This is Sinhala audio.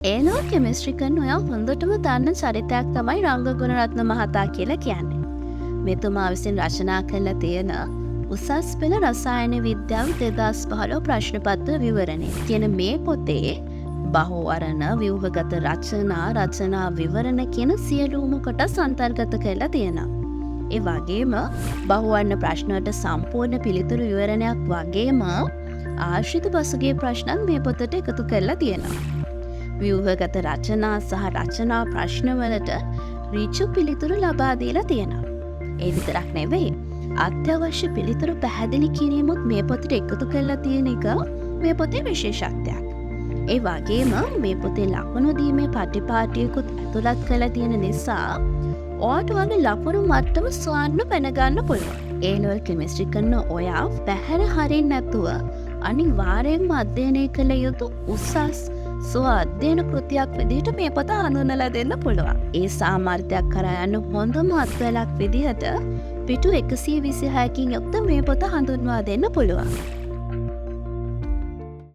ඒනෝ කෙමිස්ට්‍රි කරන ඔයා හොඳටම දන්න චරිතයක් තමයි රංග ගුණරත්න මහතා කියලා කියන්නේ. මෙතුමා විසින් රචනා කරලා තියෙන උසස් පෙළ රසායන විද්‍යාව 2015 ප්‍රශ්නපත්‍ර විවරණය කියන මේ පොතේ බහුවර්ණ ව්‍යුහගත රචනා විවරණ කියන සියලුම කොටස් අන්තර්ගත කරලා තියෙනවා. ඒ වගේම බහුවර්ණ ප්‍රශ්නවලට සම්පූර්ණ පිළිතුරු විවරණයක් වගේම ආශ්‍රිත පසුගිය ප්‍රශ්නත් මේ පොතට එකතු කරලා තියෙනවා. ව්‍යුහගත රචනා සහ රචනා ප්‍රශ්නවලට ඍජු පිළිතුරු ලබා දීලා තියෙනවා. ඒ විතරක් නෙවෙයි අත්‍යවශ්‍ය පිළිතුරු පැහැදිලි කිරීමත් මේ පොතට එකතු කරලා තියෙන එක මේ පොතේ විශේෂත්වයක්. ඒ වගේම මේ පොතේ ලකුණු දීමේ පටිපාටියකුත් ඇතුළත් කරලා තියෙන නිසා ඔයාට වගේ ලකුණු මට්ටම සොයන්න පැනගන්න පුළුවන්. ඒ ලෙවල් කෙමිස්ට්‍රි කරන ඔයා පැහැර හරින්න නැතුව අනිවාර්යයෙන්ම අධ්‍යයනය කළ යුතු උසස් අධ්‍යයන කෘතියක් විදිහට මේ පොත හඳුන්වලා දෙන්න පුළුවන්. ඒ සාමර්ථ්‍යයක් කරා යන හොඳම අත්වලක් විදිහට පිටු 126කින් යුක්ත මේ පොත හඳුන්වා දෙන්න පුළුවන්.